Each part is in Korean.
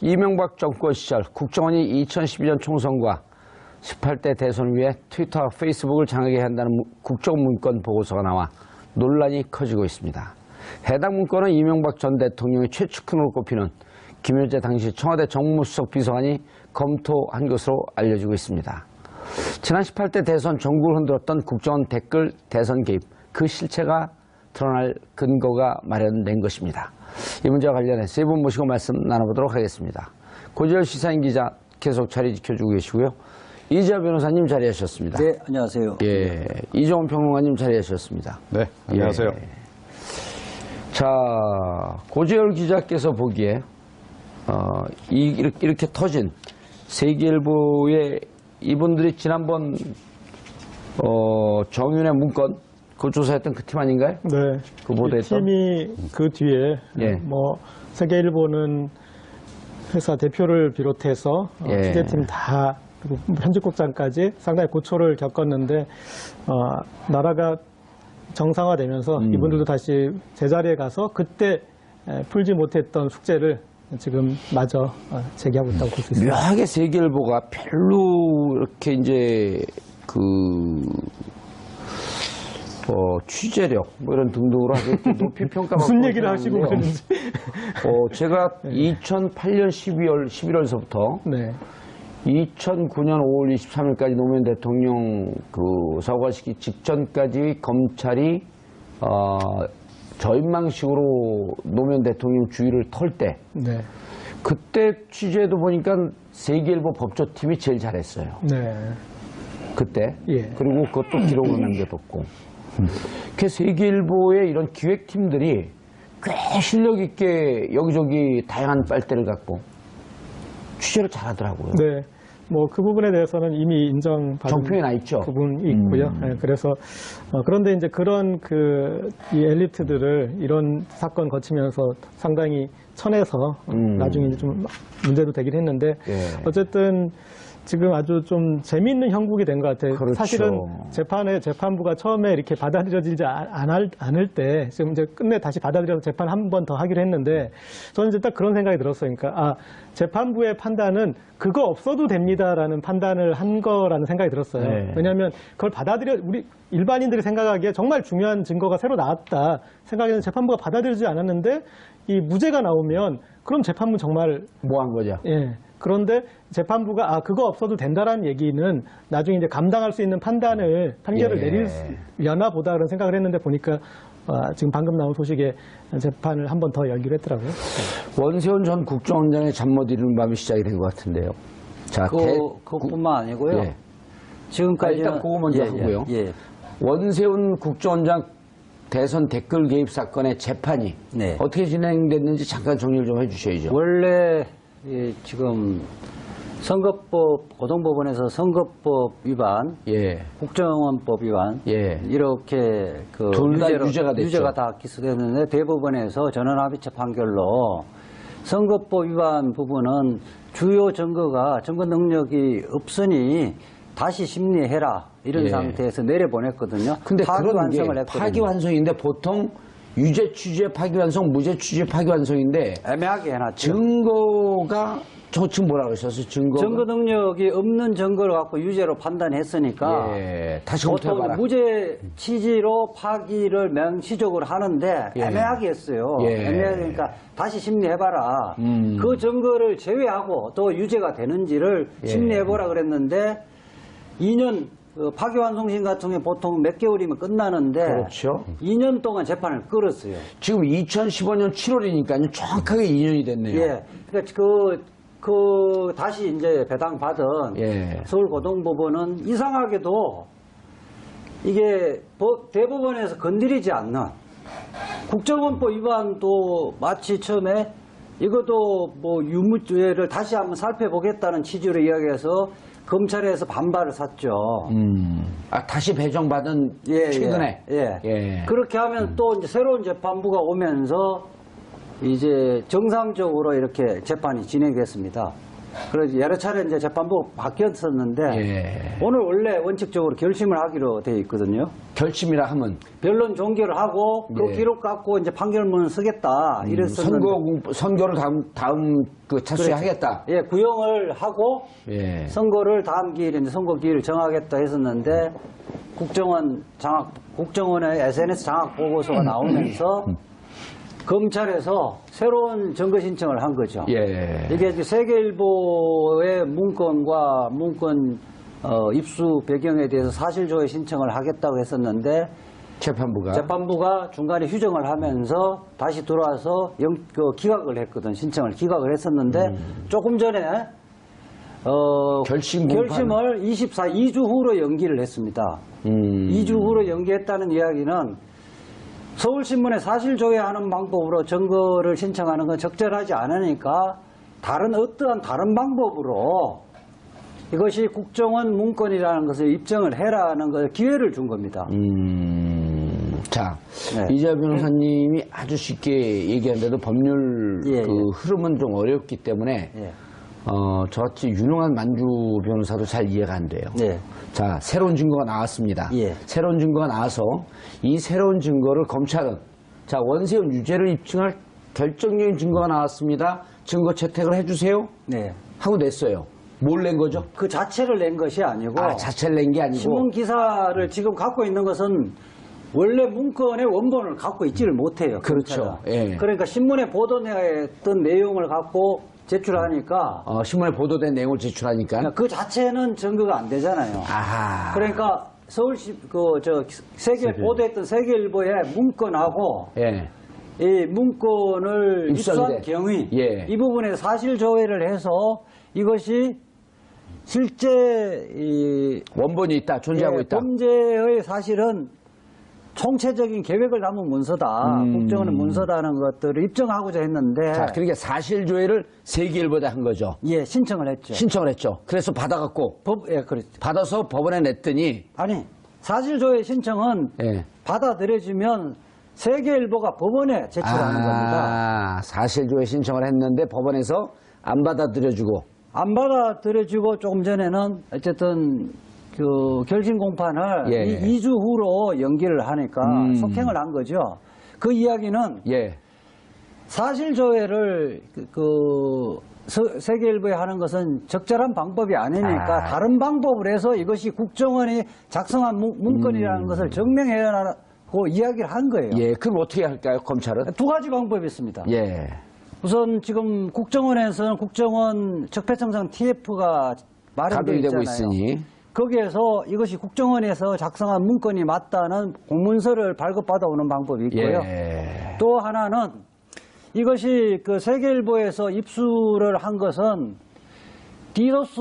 이명박 정권 시절 국정원이 2012년 총선과 18대 대선 위해 트위터와 페이스북을 장악해야 한다는 국정문건 보고서가 나와 논란이 커지고 있습니다. 해당 문건은 이명박 전 대통령의 최측근으로 꼽히는 김여재 당시 청와대 정무수석 비서관이 검토한 것으로 알려지고 있습니다. 지난 18대 대선 전국을 흔들었던 국정원 댓글 대선 개입, 그 실체가 드러날 근거가 마련된 것입니다. 이 문제와 관련해 세 분 모시고 말씀 나눠보도록 하겠습니다. 고재열 시사인 기자 계속 자리 지켜주고 계시고요. 이재하 변호사님 자리하셨습니다. 네, 안녕하세요. 예, 이종훈 평론가님 자리하셨습니다. 네, 안녕하세요. 예. 자, 고재열 기자께서 보기에 이렇게 터진 세계일보의 이분들이 지난번 정윤의 문건 그 조사했던 그 팀 아닌가요? 네. 그 보도했던 팀이 그 뒤에 예. 세계일보는 회사 대표를 비롯해서 예. 취재팀 다 그리고 편집국장까지 상당히 고초를 겪었는데 나라가 정상화되면서 이분들도 다시 제자리에 가서 그때 풀지 못했던 숙제를 지금 마저 제기하고 있다고 볼 수 있습니다. 묘하게 세계일보가 별로 이렇게 이제 취재력 이런 등등으로 아주 높이 평가받고 무슨 얘기를 하시고 그러는지. 제가 2008년 11월서부터 네. 2009년 5월 23일까지 노무현 대통령 사과시키 직전까지 검찰이 저인망식으로 노무현 대통령 주위를 털 때 네. 그때 취재도 보니까 세계일보 법조팀이 제일 잘했어요. 네. 그때. 예. 그리고 그것도 기록을 남겨뒀고. 그 세계일보의 이런 기획팀들이 꽤 실력 있게 여기저기 다양한 빨대를 갖고 취재를 잘하더라고요. 네. 그 부분에 대해서는 이미 인정받은 정표에 나 있죠. 부분이 있고요. 네, 그래서 그런데 이제 그런 이 엘리트들을 이런 사건 거치면서 상당히 쳐내서 나중에 이제 좀 문제도 되긴 했는데 예. 어쨌든 지금 아주 좀 재미있는 형국이 된 것 같아요. 그렇죠. 사실은 재판부가 처음에 이렇게 받아들여지지 않을 때 지금 이제 끝내 다시 받아들여서 재판 한 번 더 하기로 했는데 저는 이제 딱 그런 생각이 들었어요. 그러니까 재판부의 판단은 그거 없어도 됩니다라는 판단을 한 거라는 생각이 들었어요. 네. 왜냐하면 그걸 우리 일반인들이 생각하기에 정말 중요한 증거가 새로 나왔다 생각에는 재판부가 받아들이지 않았는데 이 무죄가 나오면 그럼 재판부 정말 뭐 한 거죠? 예. 그런데 재판부가 그거 없어도 된다라는 얘기는 나중에 이제 감당할 수 있는 판결을 예. 내리려나 보다 그런 생각을 했는데 보니까 지금 방금 나온 소식에 재판을 한 번 더 열기로 했더라고요. 원세훈 전 국정원장의 잠 못 이루는 밤이 시작이 된 것 같은데요. 자, 그것뿐만 아니고요. 예. 지금까지 일단 그거 먼저 하고요. 예. 원세훈 국정원장 대선 댓글 개입 사건의 재판이 네. 어떻게 진행됐는지 잠깐 정리를 좀 해주셔야죠. 원래 지금 고등법원에서 선거법 위반, 예. 국정원법 위반, 예. 이렇게 둘 다 유죄가 됐죠. 유죄가 다 기소됐는데 대법원에서 전원합의체 판결로 선거법 위반 부분은 주요 증거 능력이 없으니 다시 심리해라 이런 예. 상태에서 내려보냈거든요. 근데 그런 게 했거든요. 파기환송인데 보통 유죄 취지의 파기환송, 무죄 취지의 파기환송인데 애매하게 해놨죠. 증거가 지금 뭐라고 하셨어요? 증거 능력이 없는 증거를 갖고 유죄로 판단했으니까 다시 보통 검토해봐라. 무죄 취지로 파기를 명시적으로 하는데 애매하게 했어요. 애매하게 그러니까 다시 심리해봐라. 그 증거를 제외하고 또 유죄가 되는지를 심리해보라 그랬는데 2년 파기환송심 같은 경우 보통 몇 개월이면 끝나는데 그렇죠. 2년 동안 재판을 끌었어요. 지금 2015년 7월이니까요. 정확하게 2년이 됐네요. 예. 그러니까 다시 이제 배당받은 서울고등법원은 이상하게도 이게 대법원에서 건드리지 않는 국정원법 위반도 마치 처음에 이것도 유무죄를 다시 한번 살펴보겠다는 취지로 이야기해서 검찰에서 반발을 샀죠. 다시 배정받은 최근에. 그렇게 하면 또 이제 새로운 재판부가 오면서 이제 정상적으로 이렇게 재판이 진행됐습니다. 그래서 여러 차례 이제 재판부 바뀌었었는데 예. 오늘 원래 원칙적으로 결심을 하기로 돼 있거든요. 결심이라 하면 변론 종결을 하고 그 예. 기록 갖고 이제 판결문을 쓰겠다 이랬었는데 선거를 다음 그 차수에 그렇죠. 하겠다. 예, 구형을 하고 예. 선거를 다음 기일에 이제 선거 기일을 정하겠다 했었는데 국정원의 SNS 장악 보고서가 나오면서 검찰에서 새로운 증거 신청을 한 거죠. 예. 이게 이제 세계일보의 문건과 문건 입수 배경에 대해서 사실조회 신청을 하겠다고 했었는데 재판부가 중간에 휴정을 하면서 다시 들어와서 기각을 했거든. 신청을 기각을 했었는데 조금 전에 결심을 2주 후로 연기를 했습니다. 2주 후로 연기했다는 이야기는 서울신문에 사실조회하는 방법으로 증거를 신청하는 건 적절하지 않으니까 어떠한 다른 방법으로 이것이 국정원 문건이라는 것을 입증을 해라는 걸 기회를 준 겁니다. 자, 네. 이재화 변호사님이 아주 쉽게 얘기하는데도 법률 흐름은 좀 어렵기 때문에 저같이 유능한 만주 변호사도 잘 이해가 안 돼요. 예. 자, 새로운 증거가 나왔습니다. 예. 새로운 증거가 나와서 이 새로운 증거를 검찰은 자, 원세훈 유죄를 입증할 결정적인 증거가 나왔습니다. 증거 채택을 해주세요. 네. 하고 냈어요. 뭘 낸 거죠? 그 자체를 낸 것이 아니고 자체를 낸 게 아니고 신문 기사를 지금 갖고 있는 것은 원래 문건의 원본을 갖고 있지를 못해요. 그렇죠. 예. 그러니까 신문에 보도했던 내용을 갖고 제출하니까 신문에 보도된 내용을 제출하니까 그 자체는 증거가 안 되잖아요. 아하. 그러니까 서울시 보도했던 세계일보의 문건하고 예. 이 문건을 입수한 경위 예. 이 부분에 사실 조회를 해서 이것이 실제 원본이 있다, 존재하고 있다. 범죄의 사실은 총체적인 계획을 담은 문서다. 국정원의 문서다는 것들을 입증하고자 했는데. 자, 그러니까 사실조회를 세계일보다 한 거죠. 예, 신청을 했죠. 신청을 했죠. 그래서 받아갖고. 그렇죠. 받아서 법원에 냈더니. 아니, 사실조회 신청은 받아들여지면 세계일보가 법원에 제출하는 겁니다. 사실조회 신청을 했는데 법원에서 안 받아들여주고. 안 받아들여주고 조금 전에는 어쨌든 결심 공판을 2주 후로 연기를 하니까 속행을 한 거죠. 그 이야기는 사실조회를 세계일보에 하는 것은 적절한 방법이 아니니까 다른 방법을 해서 이것이 국정원이 작성한 문건이라는 것을 증명해라고 이야기를 한 거예요. 그럼 어떻게 할까요, 검찰은? 두 가지 방법이 있습니다. 우선 지금 국정원에서는 국정원 적폐청산 TF가 마련되어 있잖아요. 있으니. 거기에서 이것이 국정원에서 작성한 문건이 맞다는 공문서를 발급받아오는 방법이 있고요. 또 하나는 이것이 세계일보에서 입수를 한 것은 디도스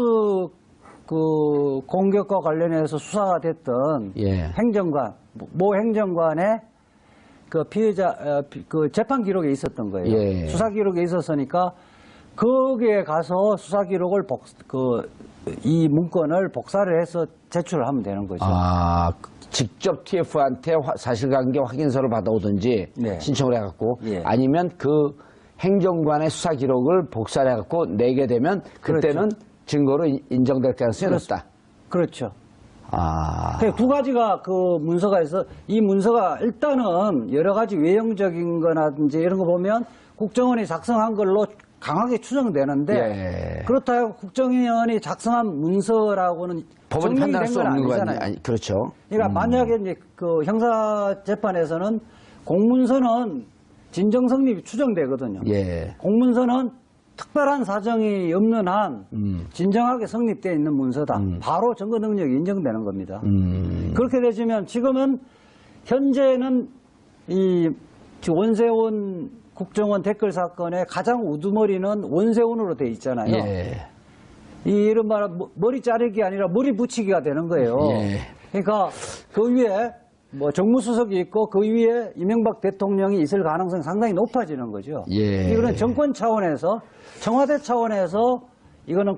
공격과 관련해서 수사가 됐던 행정관, 모 행정관의 피해자 재판 기록에 있었던 거예요. 수사 기록에 있었으니까 거기에 가서 수사 기록을 이 문건을 복사를 해서 제출을 하면 되는 거죠. 직접 TF한테 사실관계 확인서를 받아오든지 신청을 해갖고 아니면 그 행정관의 수사 기록을 복사를 해갖고 내게 되면 그때는 증거로 인정될 가능성이 높다. 그렇죠. 두 가지가 문서가 있어. 이 문서가 일단은 여러 가지 외형적인 거라든지 이런 거 보면 국정원이 작성한 걸로 강하게 추정되는데 그렇다고 국정원이 작성한 문서라고는 법원이 판단할 수 없는 거 아니잖아요. 그렇죠. 그러니까 만약에 이제 형사 재판에서는 공문서는 진정 성립이 추정되거든요. 공문서는 특별한 사정이 없는 한 진정하게 성립되어 있는 문서다. 바로 증거 능력이 인정되는 겁니다. 그렇게 되시면 지금은 현재는 이 원세훈 국정원 댓글 사건의 가장 우두머리는 원세훈으로 돼 있잖아요. 이 이른바 머리 자르기 아니라 머리 붙이기가 되는 거예요. 그러니까 그 위에 정무수석이 있고 그 위에 이명박 대통령이 있을 가능성이 상당히 높아지는 거죠. 이거는 정권 차원에서 청와대 차원에서 이거는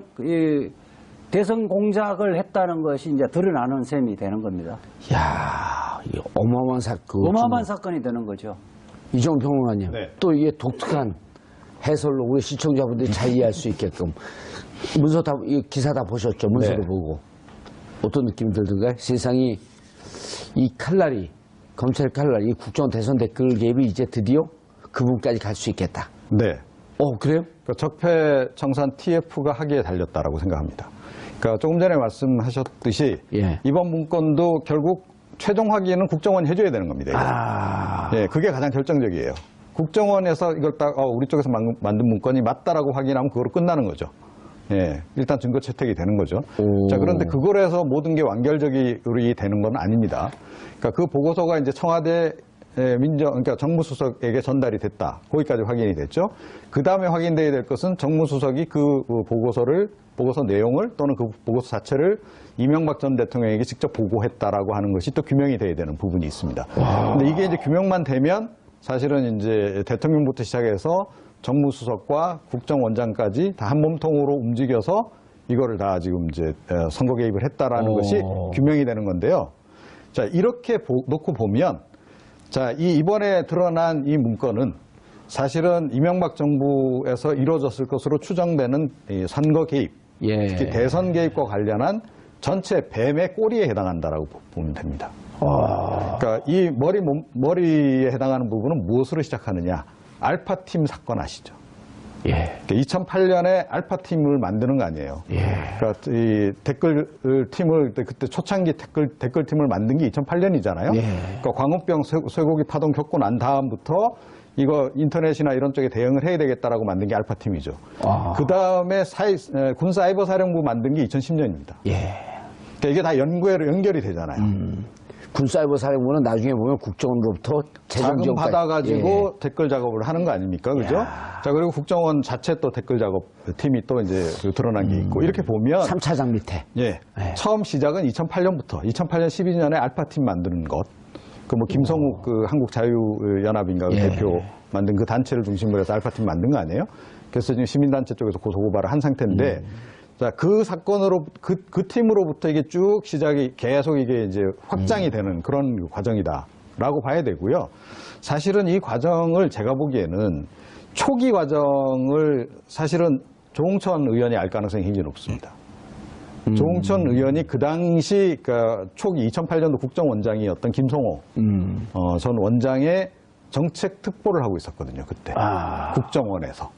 대선 공작을 했다는 것이 이제 드러나는 셈이 되는 겁니다. 이야, 어마어마한 사건. 어마어마한 사건이 되는 거죠. 이종훈 평론가님, 또 이게 독특한 해설로 우리 시청자분들이 잘 이해할 수 있게끔 문서 다, 이 기사 다 보셨죠? 문서도 네. 보고. 어떤 느낌이 들던가요? 세상이 이 칼날이, 검찰 칼날, 이 국정원 대선 댓글 개입이 이제 드디어 그 부분까지 갈 수 있겠다. 네. 그래요? 그 적폐청산 TF가 하기에 달렸다라고 생각합니다. 그러니까 조금 전에 말씀하셨듯이 예. 이번 문건도 결국 최종 확인은 국정원이 해줘야 되는 겁니다. 예, 그게 가장 결정적이에요. 국정원에서 이걸 딱 우리 쪽에서 만든 문건이 맞다라고 확인하면 그거로 끝나는 거죠. 예, 일단 증거 채택이 되는 거죠. 자, 그런데 그걸 해서 모든 게 완결적이 되는 건 아닙니다. 그러니까 그 보고서가 이제 청와대 그러니까 정무수석에게 전달이 됐다. 거기까지 확인이 됐죠. 그 다음에 확인돼야 될 것은 정무수석이 그 보고서 내용을 또는 그 보고서 자체를 이명박 전 대통령에게 직접 보고했다라고 하는 것이 또 규명이 돼야 되는 부분이 있습니다. 근데 이게 이제 규명만 되면 사실은 이제 대통령부터 시작해서 정무수석과 국정원장까지 다 한 몸통으로 움직여서 이거를 다 지금 이제 선거 개입을 했다라는 것이 규명이 되는 건데요. 자, 이렇게 놓고 보면 자, 이번에 드러난 이 문건은 사실은 이명박 정부에서 이루어졌을 것으로 추정되는 이 선거 개입, 특히 대선 개입과 관련한 전체 뱀의 꼬리에 해당한다라고 보면 됩니다. 그러니까 이 머리에 해당하는 부분은 무엇으로 시작하느냐? 알파팀 사건 아시죠? 예. 2008년에 알파팀을 만드는 거 아니에요. 그러니까 이 댓글팀을 그때 초창기 댓글팀을 만든 게 2008년이잖아요. 그러니까 광우병 쇠고기 파동 겪고 난 다음부터 이거 인터넷이나 이런 쪽에 대응을 해야 되겠다라고 만든 게 알파팀이죠. 그 다음에 군사이버사령부 만든 게 2010년입니다. 그러니까 이게 다 연결이 되잖아요. 군사이버사령부는 나중에 보면 국정원으로부터 자금 받아가지고 댓글 작업을 하는 거 아닙니까? 그죠? 자, 그리고 국정원 자체 또 댓글 작업 팀이 또 이제 드러난 게 있고, 이렇게 보면. 3차장 밑에. 처음 시작은 2008년부터, 2008년 12년에 알파팀 만드는 것. 김성욱 한국자유연합인가 대표 만든 그 단체를 중심으로 해서 알파팀 만든 거 아니에요? 그래서 지금 시민단체 쪽에서 고소고발을 한 상태인데, 자, 그 사건으로, 그 팀으로부터 이게 쭉 시작이 계속 이게 이제 확장이 되는 그런 과정이다라고 봐야 되고요. 사실은 이 과정을 제가 보기에는 초기 과정을 사실은 조홍천 의원이 알 가능성이 굉장히 높습니다. 조홍천 의원이 그 당시, 그러니까 초기 2008년도 국정원장이었던 김성호 전 원장의 정책 특보를 하고 있었거든요, 그때. 국정원에서.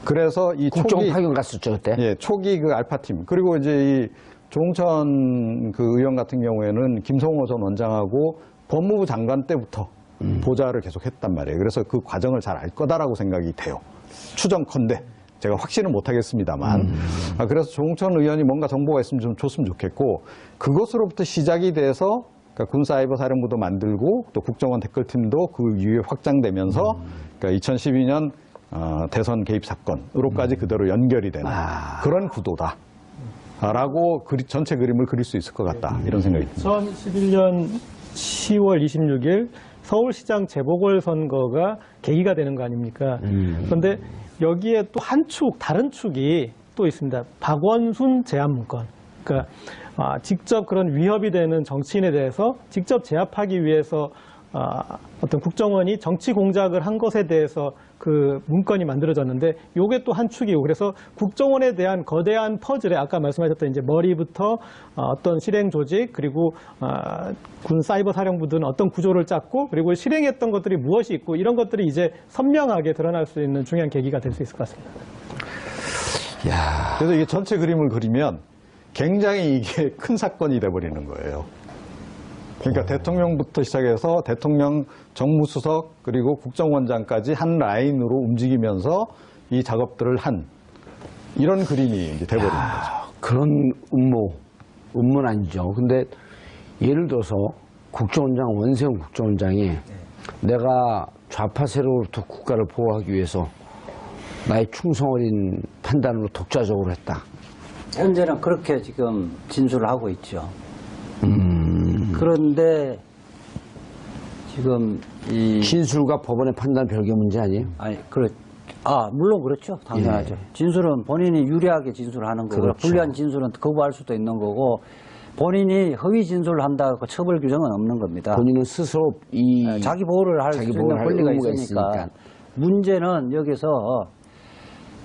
그래서 이 국정원 파견 갔었죠, 그때? 예, 초기 그 알파팀. 그리고 이제 이 조홍천 그 의원 같은 경우에는 김성호 전 원장하고 법무부 장관 때부터 보좌를 계속 했단 말이에요. 그래서 그 과정을 잘 알 거다라고 생각이 돼요. 추정컨대. 제가 확신은 못하겠습니다만. 그래서 조홍천 의원이 뭔가 정보가 있으면 좀 줬으면 좋겠고, 그것으로부터 시작이 돼서 그러니까 군사이버사령부도 만들고 또 국정원 댓글팀도 그 이후에 확장되면서 그러니까 2012년 대선 개입 사건으로까지 그대로 연결이 되는 그런 구도다라고 전체 그림을 그릴 수 있을 것 같다 이런 생각이 듭니다. 2011년 10월 26일 서울시장 재보궐선거가 계기가 되는 거 아닙니까? 그런데 여기에 또 한 축, 다른 축이 또 있습니다. 박원순 제압문건. 그러니까 직접 그런 위협이 되는 정치인에 대해서 직접 제압하기 위해서 어떤 국정원이 정치 공작을 한 것에 대해서 그 문건이 만들어졌는데 요게 또 한 축이고 그래서 국정원에 대한 거대한 퍼즐에 아까 말씀하셨던 이제 머리부터 어떤 실행 조직 그리고 군 사이버 사령부들은 어떤 구조를 짰고 그리고 실행했던 것들이 무엇이 있고 이런 것들이 이제 선명하게 드러날 수 있는 중요한 계기가 될 수 있을 것 같습니다. 그래서 이게 전체 그림을 그리면 굉장히 이게 큰 사건이 돼버리는 거예요. 그러니까 대통령부터 시작해서 대통령, 정무수석 그리고 국정원장까지 한 라인으로 움직이면서 이 작업들을 한 이런 그림이 이제 돼버리는 거죠. 그런 음모는 아니죠. 근데 예를 들어서 국정원장 원세훈 국정원장이 내가 좌파 세력으로부터 국가를 보호하기 위해서 나의 충성 어린 판단으로 독자적으로 했다. 현재는 그렇게 지금 진술을 하고 있죠. 그런데 지금 이 진술과 법원의 판단 별개 문제 아니에요? 물론 그렇죠. 당연하죠. 진술은 본인이 유리하게 진술하는 거고 그렇죠. 불리한 진술은 거부할 수도 있는 거고 본인이 허위 진술을 한다고 처벌 규정은 없는 겁니다. 본인은 스스로 자기 보호를 할 수 있는 권리가 의무가 있으니까. 문제는 여기서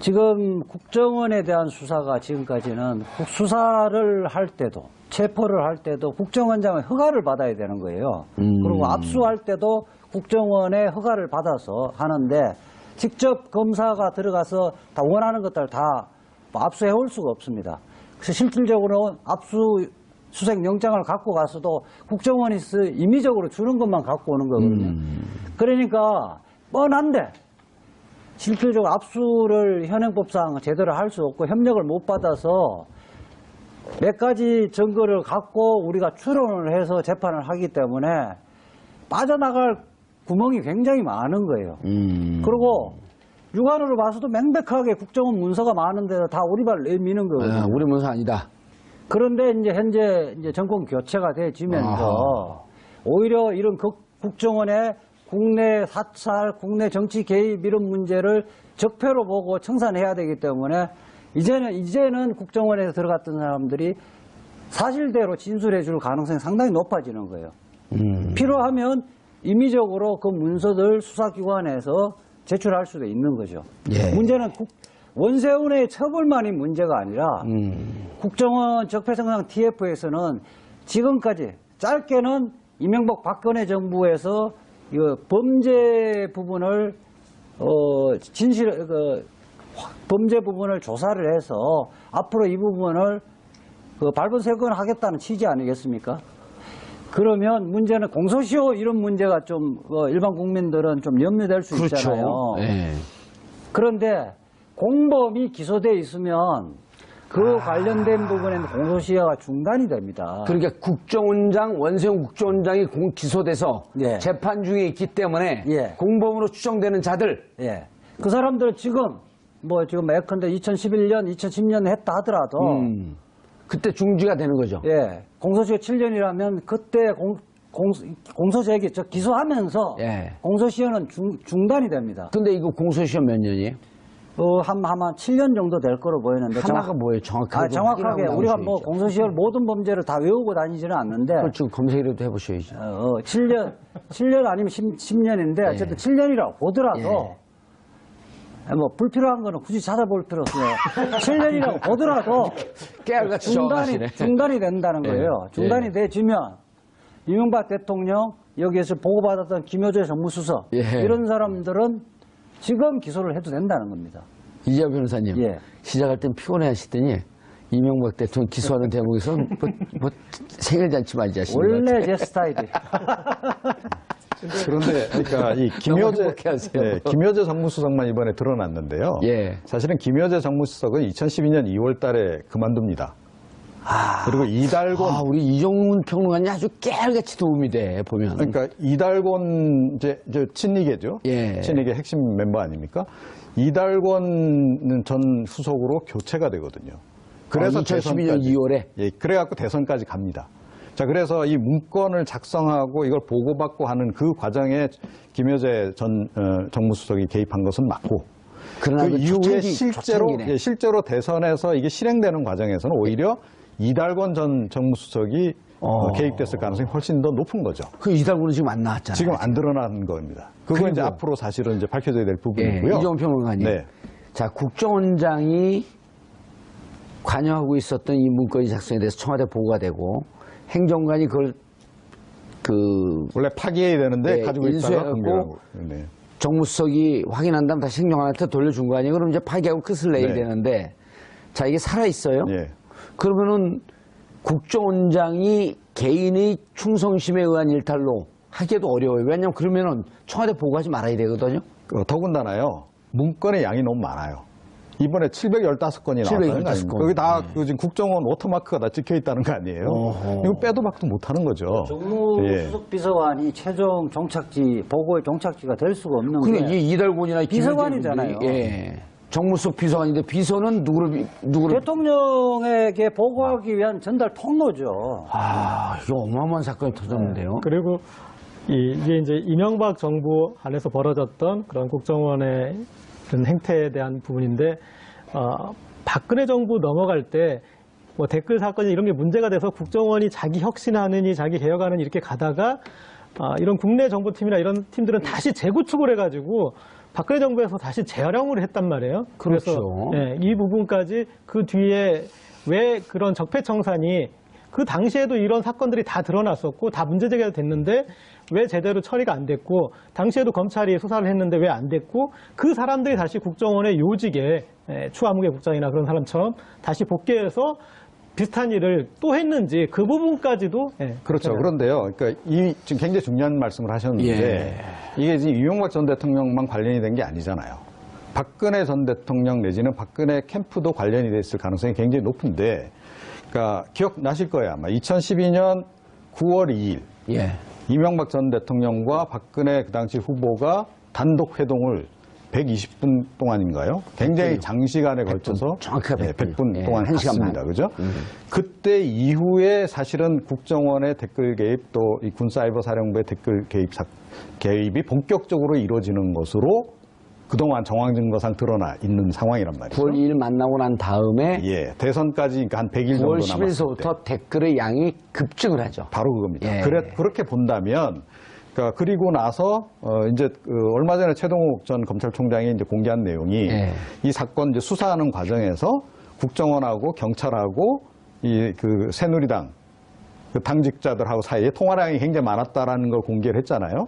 지금 국정원에 대한 수사가 지금까지는 수사를 할 때도 체포를 할 때도 국정원장의 허가를 받아야 되는 거예요. 그리고 압수할 때도 국정원의 허가를 받아서 하는데 직접 검사가 들어가서 다 원하는 것들 다 압수해 올 수가 없습니다. 그래서 실질적으로 압수수색 영장을 갖고 가서도 국정원이 임의적으로 주는 것만 갖고 오는 거거든요. 그러니까 뻔한데 실질적으로 압수를 현행법상 제대로 할 수 없고 협력을 못 받아서 몇 가지 증거를 갖고 우리가 추론을 해서 재판을 하기 때문에 빠져나갈 구멍이 굉장히 많은 거예요. 그리고 육안으로 봐서도 명백하게 국정원 문서가 많은데도 다 오리발 내미는 거거든요. 우리 문서 아니다. 그런데 이제 현재 정권 교체가 되어지면서 오히려 이런 국정원의 국내 사찰, 국내 정치 개입 이런 문제를 적폐로 보고 청산해야 되기 때문에 이제는 국정원에 들어갔던 사람들이 사실대로 진술해 줄 가능성이 상당히 높아지는 거예요. 필요하면 임의적으로 그 문서들 수사기관에서 제출할 수도 있는 거죠. 예. 문제는 원세훈의 처벌만이 문제가 아니라 국정원 적폐청산 TF에서는 지금까지 짧게는 이명박 박근혜 정부에서 범죄 부분을 범죄 부분을 조사를 해서 앞으로 이 부분을 발본색원하겠다는 취지 아니겠습니까? 그러면 문제는 공소시효 이런 문제가 좀 일반 국민들은 좀 염려될 수 그렇죠. 있잖아요. 네. 그런데 공범이 기소돼 있으면 그 관련된 부분에는 공소시효가 중단이 됩니다. 그러니까 원세훈 국정원장이 기소돼서 예. 재판 중에 있기 때문에 예. 공범으로 추정되는 자들 예. 그 사람들은 지금 예컨대 2011년, 2010년 했다 하더라도 그때 중지가 되는 거죠. 예. 공소시효 7년이라면 그때 공소제기 기소하면서 예. 공소시효는 중단이 됩니다. 근데 이거 공소시효 몇 년이에요? 아마 7년 정도 될 거로 보이는데 하나가 뭐예요? 정확하게. 정확하게 우리가 범죄시효 모든 범죄를 다 외우고 다니지는 않는데 그렇죠. 검색이라도 해보셔야죠. 7년 아니면 10년인데 어쨌든 7년이라고 보더라도 불필요한 거는 굳이 찾아볼 필요 없어요. 7년이라고 보더라도 깨알같이 중단이 된다는 거예요. 중단이 되지면 이명박 대통령 여기에서 보고받았던 김효재 정무수석 이런 사람들은 지금 기소를 해도 된다는 겁니다. 이재호 변호사님, 예. 시작할 땐 피곤해 하시더니 이명박 대통령 기소하는 대목에서 생일잔치 맞이하시는 것 같아요. 원래 제 스타일이. 그런데 그러니까 이 김효재 정무수석만 이번에 드러났는데요. 예. 사실은 김효재 정무수석은 2012년 2월 달에 그만둡니다. 그리고 이달곤 우리 이종문 평론가님 아주 깨알같이 도움이 돼 보면. 그러니까 이달곤 이제 친이계죠. 예. 친이계 핵심 멤버 아닙니까? 이달곤 전 수석으로 교체가 되거든요. 그래서 2012년 2월에 예, 그래갖고 대선까지 갑니다. 자, 그래서 이 문건을 작성하고 이걸 보고받고 하는 그 과정에 김효재 전 정무수석이 개입한 것은 맞고, 그러나 그 이후에 초창기네. 실제로 대선에서 이게 실행되는 과정에서는 오히려 이달곤 전 정무수석이 개입됐을 가능성이 훨씬 더 높은 거죠. 그 이달곤은 지금 안 나왔잖아요. 지금 안 드러난 겁니다. 그거 이제 앞으로 사실은 이제 밝혀져야 될 부분이고요. 이종문 평론가님. 네. 자, 국정원장이 관여하고 있었던 이 문건이 작성에 대해서 청와대 보고가 되고 행정관이 그걸 원래 파기해야 되는데 가지고 있다가 인수해갖고 공개하고. 네. 정무수석이 확인한 다음 다시 행정관한테 돌려준 거 아니에요? 그럼 이제 파기하고 끝을 내야 되는데, 자, 이게 살아있어요? 예. 그러면은 국정원장이 개인의 충성심에 의한 일탈로 하기에도 어려워요. 왜냐하면 그러면은 청와대 보고하지 말아야 되거든요. 더군다나요, 문건의 양이 너무 많아요. 이번에 715건이 나왔다는 거 아닙니까? 거기 다 지금 국정원 워터마크가 다 찍혀 있다는 거 아니에요? 이거 빼도 박도 못 하는 거죠. 정무수석 비서관이 최종 종착지, 보고의 종착지가 될 수가 없는 게. 그러니까 이달곤이나 비서관이잖아요. 예. 정무수석 비서관인데 비서는 누구를 대통령에게 보고하기 위한 전달 통로죠. 이거 어마어마한 사건이 터졌는데요. 그리고 이게 이제 이명박 정부 안에서 벌어졌던 그런 국정원의 그런 행태에 대한 부분인데, 박근혜 정부 넘어갈 때 뭐 댓글 사건이 이런 게 문제가 돼서 국정원이 자기 혁신하느니 자기 개혁하느니 이렇게 가다가 이런 국내 정보팀이나 이런 팀들은 다시 재구축을 해가지고 박근혜 정부에서 다시 재활용을 했단 말이에요. 그렇죠. 그래서 이 부분까지 그 뒤에 왜 그런 적폐청산이 그 당시에도 이런 사건들이 다 드러났었고 다 문제 제기가 됐는데 왜 제대로 처리가 안 됐고 당시에도 검찰이 수사를 했는데 왜 안 됐고 그 사람들이 다시 국정원의 요직에 추하무개 국장이나 그런 사람처럼 다시 복귀해서 비슷한 일을 또 했는지 그 부분까지도 그렇죠. 그런데요. 그러니까 이 지금 굉장히 중요한 말씀을 하셨는데 이게 지금 이명박 전 대통령만 관련이 된 게 아니잖아요. 박근혜 전 대통령 내지는 박근혜 캠프도 관련이 됐을 가능성이 굉장히 높은데, 그러니까 기억나실 거예요. 아마 2012년 9월 2일 이명박 전 대통령과 박근혜 그 당시 후보가 단독 회동을 120분 동안인가요? 굉장히 장시간에 걸쳐서 정확하게 100분 동안 1시간 갔습니다. 그죠? 그때 이후에 사실은 국정원의 댓글 개입 또 이 군사이버사령부의 댓글 개입이 본격적으로 이루어지는 것으로 그동안 정황 증거상 드러나 있는 상황이란 말이죠. 9월 2일 만나고 난 다음에 대선까지 그러니까 한 100일 정도 9월 남았을 10일서부터 댓글의 양이 급증을 하죠. 바로 그겁니다. 그렇게 본다면 그러니까 그리고 나서 이제 얼마 전에 최동욱 전 검찰총장이 이제 공개한 내용이 이 사건 이제 수사하는 과정에서 국정원하고 경찰하고 이 그 새누리당 그 당직자들하고 사이에 통화량이 굉장히 많았다라는 걸 공개를 했잖아요.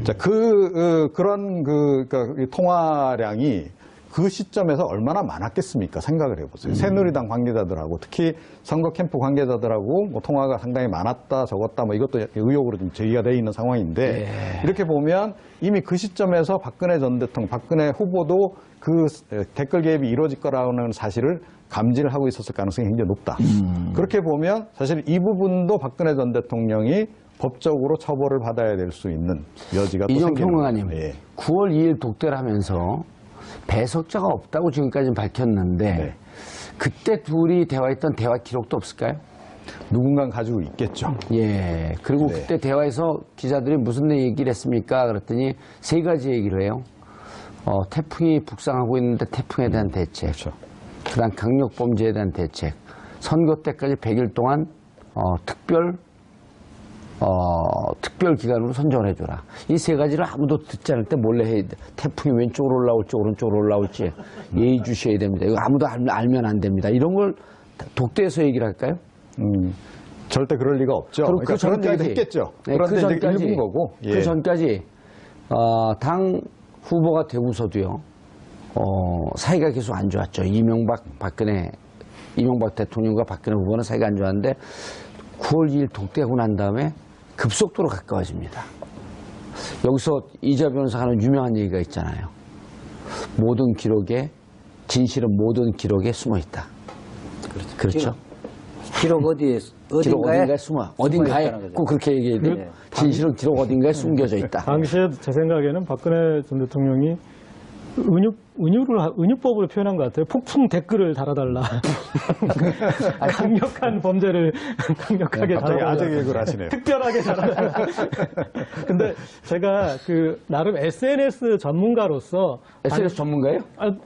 자, 그런 그러니까 통화량이 그 시점에서 얼마나 많았겠습니까? 생각을 해보세요. 새누리당 관계자들하고 특히 선거 캠프 관계자들하고 뭐 통화가 상당히 많았다, 적었다, 뭐 이것도 의혹으로 좀 제기가 되어 있는 상황인데 이렇게 보면 이미 그 시점에서 박근혜 전 대통령, 박근혜 후보도 그 댓글 개입이 이루어질 거라는 사실을 감지를 하고 있었을 가능성이 굉장히 높다. 그렇게 보면 사실 이 부분도 박근혜 전 대통령이 법적으로 처벌을 받아야 될 수 있는 여지가 또 이종 생기는 평론가님, 9월 2일 독대를 하면서 배석자가 없다고 지금까지는 밝혔는데 그때 둘이 대화했던 대화 기록도 없을까요? 누군가 가지고 있겠죠. 그리고 그때 대화에서 기자들이 무슨 얘기를 했습니까? 그랬더니 세 가지 얘기를 해요. 태풍이 북상하고 있는데 태풍에 대한 대책, 그다음 강력범죄에 대한 대책, 선거 때까지 100일 동안 특별 기간으로 선정을 해줘라. 이 세 가지를 아무도 듣지 않을 때 몰래 해야 돼. 태풍이 왼쪽으로 올라올지 오른쪽으로 올라올지 예의주시해야 됩니다. 이거 아무도 알면 안 됩니다. 이런 걸 독대에서 얘기를 할까요? 절대 그럴 리가 없죠. 그러니까 그런 얘기도 했겠죠. 그런데 그 전까지, 이제 일부인 거고. 그 전까지 당 후보가 되고서도요. 사이가 계속 안 좋았죠. 이명박 대통령과 박근혜 후보는 사이가 안 좋았는데 9월 2일 독대하고 난 다음에 급속도로 가까워집니다. 여기서 이자 변호사가 하는 유명한 얘기가 있잖아요. 모든 기록에, 진실은 모든 기록에 숨어 있다. 그렇죠? 기록 어딘가에 숨어. 어딘가에 꼭 그렇게 얘기해야 돼요. 진실은 기록 어딘가에 숨겨져 있다. 당시에 제 생각에는 박근혜 전 대통령이 은유법으로 표현한 것 같아요. 폭풍 댓글을 달아달라. 강력한 범죄를 강력하게 갑자기 달아달라. 아재 개그를 하시네요. 특별하게 달아달라. 근데 제가 나름 SNS 전문가로서 SNS 전문가예요?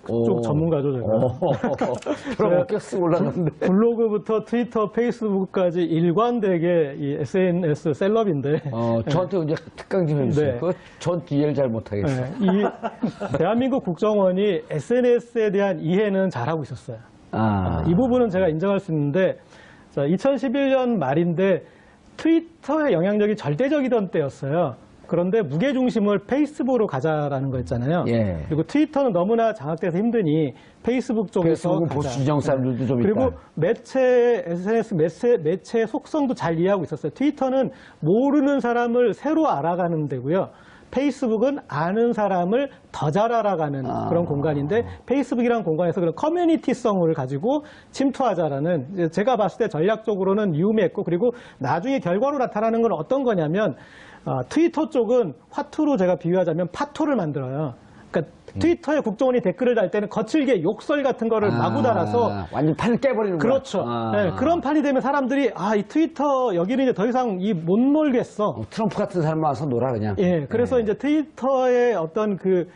쪽 전문가죠, 제가. 그럼 어깨 쓰고 올라갔는데. 블로그부터 트위터, 페이스북까지 일관되게 이 SNS 셀럽인데. 저한테 이제 특강 좀 해주세요. 전 이해를 잘 못하겠어요. 이 대한민국 국정원이 SNS에 대한 이해는 잘하고 있었어요. 이 부분은 제가 인정할 수 있는데, 2011년 말인데 트위터의 영향력이 절대적이던 때였어요. 그런데 무게중심을 페이스북으로 가자라는 거였잖아요. 그리고 트위터는 너무나 장악돼서 힘드니 페이스북 쪽에서 페이스북은 보수 진영 사람들도 좀 그리고 있다. SNS 매체의 속성도 잘 이해하고 있었어요. 트위터는 모르는 사람을 새로 알아가는 데고요. 페이스북은 아는 사람을 더 잘 알아가는 그런 공간인데 페이스북이라는 공간에서 그런 커뮤니티성을 가지고 침투하자라는 제가 봤을 때 전략적으로는 유의미했고 그리고 나중에 결과로 나타나는 건 어떤 거냐면 트위터 쪽은 화투로 제가 비유하자면 파토를 만들어요. 그러니까 트위터에 국정원이 댓글을 달 때는 거칠게 욕설 같은 거를 마구 달아서 완전 판을 깨버리는 거야. 그렇죠. 그런 판이 되면 사람들이 이 트위터 여기는 이제 더 이상 못 놀겠어. 트럼프 같은 사람 와서 놀아 그냥. 그래서 이제 트위터의 어떤 그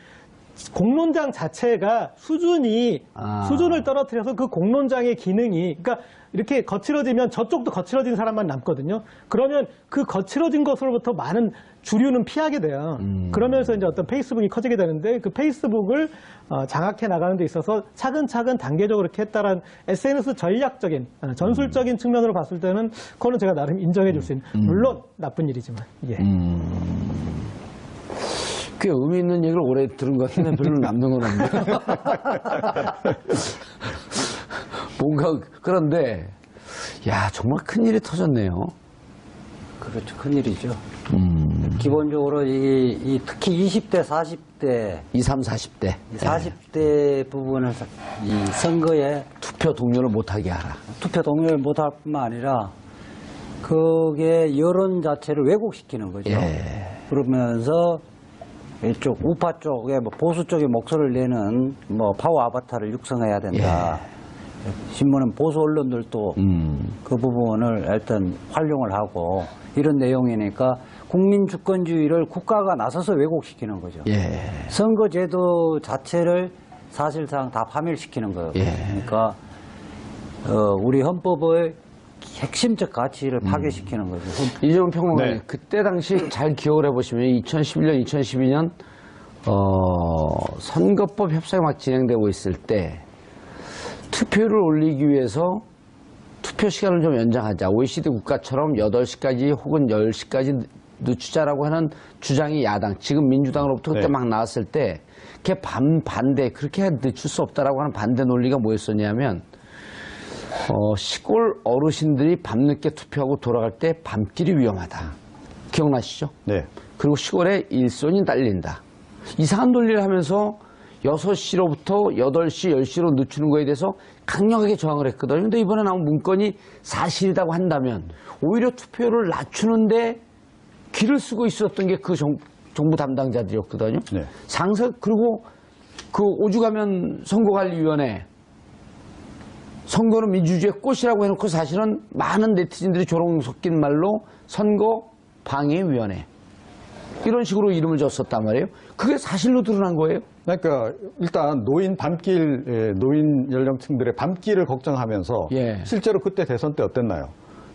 공론장 자체가 수준을 떨어뜨려서 그 공론장의 기능이, 그러니까 이렇게 거칠어지면 저쪽도 거칠어진 사람만 남거든요. 그러면 그 거칠어진 것으로부터 많은 주류는 피하게 돼요. 그러면서 이제 어떤 페이스북이 커지게 되는데, 그 페이스북을 장악해 나가는 데 있어서 차근차근 단계적으로 이렇게 했다라는 SNS 전략적인, 전술적인 측면으로 봤을 때는 그거는 제가 나름 인정해 줄 수 있는, 물론 나쁜 일이지만. 예. 꽤 의미 있는 얘기를 오래 들은 것 같은데 별로 남는 건 없네요. 뭔가 그런데 야 정말 큰일이 터졌네요. 그렇죠. 큰일이죠. 기본적으로 특히 20대, 40대, 20, 40대. 40대 부분을 이 선거에 투표 동료를 못하게 하라. 투표 동료를 못할 뿐만 아니라 그게 여론 자체를 왜곡시키는 거죠. 그러면서 이쪽 우파 쪽에 보수 쪽의 목소리를 내는 파워 아바타를 육성해야 된다. 신문은 보수 언론들도 그 부분을 일단 활용을 하고 이런 내용이니까 국민 주권주의를 국가가 나서서 왜곡시키는 거죠. 선거제도 자체를 사실상 다 파멸시키는 거예요. 그러니까 우리 헌법의 핵심적 가치를 파괴시키는 거죠. 이종훈 평론가님, 그때 당시 잘 기억을 해보시면 2011년, 2012년 선거법 협상이 막 진행되고 있을 때 투표를 올리기 위해서 투표 시간을 좀 연장하자. OECD 국가처럼 8시까지 혹은 10시까지 늦추자라고 하는 주장이 야당, 지금 민주당으로부터 그때 막 나왔을 때 그게 반대, 그렇게 늦출 수 없다라고 하는 반대 논리가 뭐였었냐면 시골 어르신들이 밤늦게 투표하고 돌아갈 때 밤길이 위험하다. 기억나시죠? 네. 그리고 시골에 일손이 딸린다. 이상한 논리를 하면서 6시로부터 8시, 10시로 늦추는 거에 대해서 강력하게 저항을 했거든요. 근데 이번에 나온 문건이 사실이라고 한다면 오히려 투표를 낮추는데 귀를 쓰고 있었던 게 그 정부 담당자들이었거든요. 네. 그리고 그 오죽하면 선거관리위원회, 선거는 민주주의의 꽃이라고 해놓고 사실은 많은 네티즌들이 조롱 섞인 말로 선거 방해위원회 이런 식으로 이름을 줬었단 말이에요. 그게 사실로 드러난 거예요. 그러니까 일단 노인 연령층들의 밤길을 걱정하면서 실제로 그때 대선 때 어땠나요?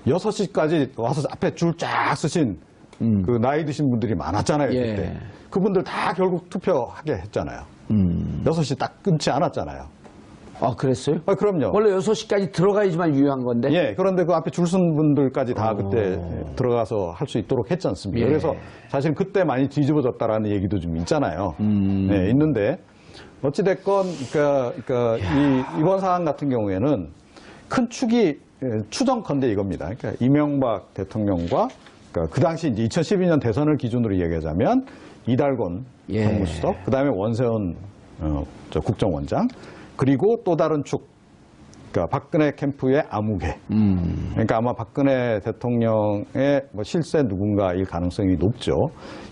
6시까지 와서 앞에 줄 쫙 서신 그 나이 드신 분들이 많았잖아요. 그때. 그분들 다 결국 투표하게 했잖아요. 6시 딱 끊지 않았잖아요. 아, 그랬어요? 아, 그럼요. 원래 6시까지 들어가야지만 유효한 건데? 그런데 그 앞에 줄 선 분들까지 다 그때 들어가서 할 수 있도록 했지 않습니까? 그래서 사실 그때 많이 뒤집어졌다라는 얘기도 좀 있잖아요. 있는데, 어찌됐건, 그러니까 이번 상황 같은 경우에는 큰 축이 추정컨대 이겁니다. 그러니까 이명박 대통령과 그 당시 이제 2012년 대선을 기준으로 얘기하자면 이달곤 정무수석, 그 다음에 원세훈 국정원장, 그리고 또 다른 축, 그러니까 박근혜 캠프의 아무개. 그러니까 아마 박근혜 대통령의 실세 누군가일 가능성이 높죠.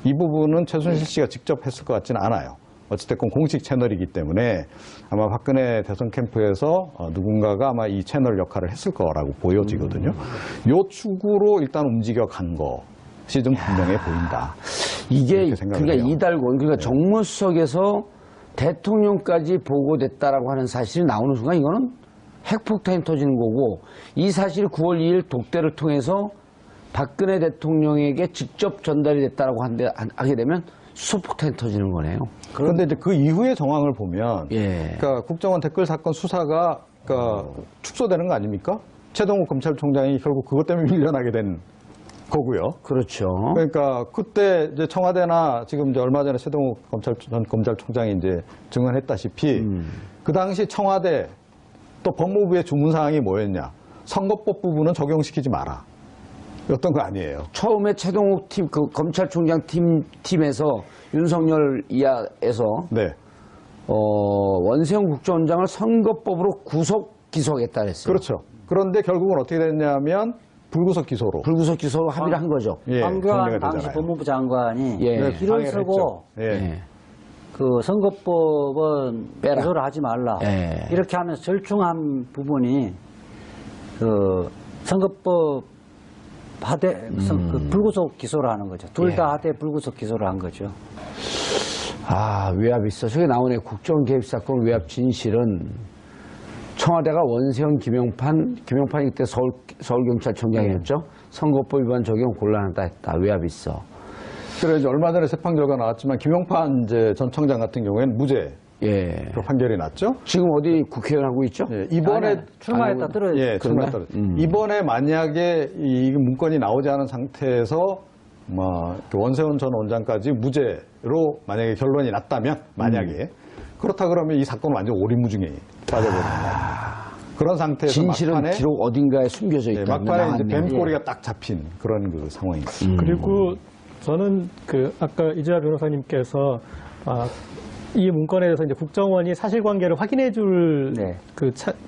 이 부분은 최순실 씨가 직접 했을 것 같지는 않아요. 어찌됐건 공식 채널이기 때문에 아마 박근혜 대선 캠프에서 누군가가 아마 이 채널 역할을 했을 거라고 보여지거든요. 요 축으로 일단 움직여 간 것이 좀 분명해 보인다. 이게 그러니까 이달곤, 그러니까 정무수석에서 대통령까지 보고됐다라고 하는 사실이 나오는 순간 이거는 핵폭탄이 터지는 거고, 이 사실이 9월 2일 독대를 통해서 박근혜 대통령에게 직접 전달이 됐다라고 하게 되면 수소폭탄이 터지는 거네요. 그런데 이제 그 이후의 정황을 보면, 그러니까 국정원 댓글 사건 수사가 축소되는 거 아닙니까? 최동욱 검찰총장이 결국 그것 때문에 밀려나게 된 거고요. 그렇죠. 그러니까 그때 이제 청와대나 지금 이제 얼마 전에 최동욱 전 검찰총장이 이제 증언했다시피 그 당시 청와대 또 법무부의 주문 사항이 뭐였냐? 선거법 부분은 적용시키지 마라. 였던 거 아니에요. 처음에 최동욱 그 검찰총장 팀에서 윤석열 이하에서 원세훈 국정원장을 선거법으로 구속했다 그랬어요. 그렇죠. 그런데 결국은 어떻게 됐냐면 불구속 기소로 합의를 한 거죠. 황교안 당시 법무부 장관이 길을 쓰고 그 선거법은 기소를 하지 말라. 이렇게 하면서 절충한 부분이 그 선거법 하대 그 불구속 기소를 하는 거죠. 둘 다 하대 불구속 기소를 한 거죠. 외압 있어. 저기 나오네. 국정원 개입 사건 외압 진실은 청와대가 원세훈 김용판이 그때 서울경찰청장이었죠. 선거법 위반 적용 곤란하다 했다. 외압 있어. 그래 이제 얼마 전에 재판 결과 나왔지만 김용판 이제 전 청장 같은 경우에는 무죄 그 판결이 났죠. 지금 어디 국회의원 하고 있죠? 이번에 출마했다 떨어졌죠. 출마했다. 이번에 만약에 이 문건이 나오지 않은 상태에서 원세훈 전 원장까지 무죄로 만약에 결론이 났다면 만약에 그렇다 그러면 이 사건은 완전 오리무중에 빠져버리는 거예요. 그런 상태에서 진실은 막판에 기록 어딘가에 숨겨져 있다. 막판에 이제 뱀꼬리가 딱 잡힌 그런 그 상황입니다. 그리고 저는 아까 이재화 변호사님께서 이 문건에 대해서 이제 국정원이 사실관계를 확인해줄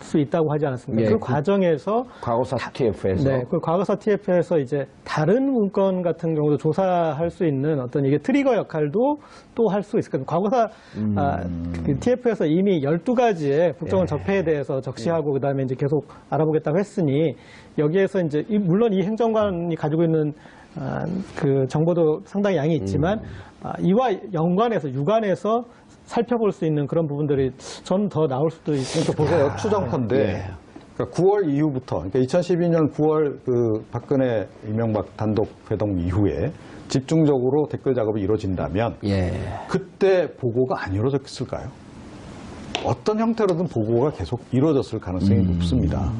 수 있다고 하지 않았습니까? 그 과정에서 과거사 TF에서 그 과거사 TF에서 이제 다른 문건 같은 경우도 조사할 수 있는 어떤 이게 트리거 역할도 또 할 수 있을 거예요. 과거사 그 TF에서 이미 12가지의 국정원 적폐에 대해서 적시하고 그다음에 이제 계속 알아보겠다고 했으니 여기에서 이제 물론 이 행정관이 가지고 있는 그 정보도 상당히 양이 있지만 이와 연관해서 유관해서 살펴볼 수 있는 그런 부분들이 전 더 나올 수도 있으니까 보세요. 추정컨대 그러니까 9월 이후부터 그러니까 2012년 9월 그 박근혜 이명박 단독 회동 이후에 집중적으로 댓글 작업이 이루어진다면 그때 보고가 안 이루어졌을까요? 어떤 형태로든 보고가 계속 이루어졌을 가능성이 높습니다.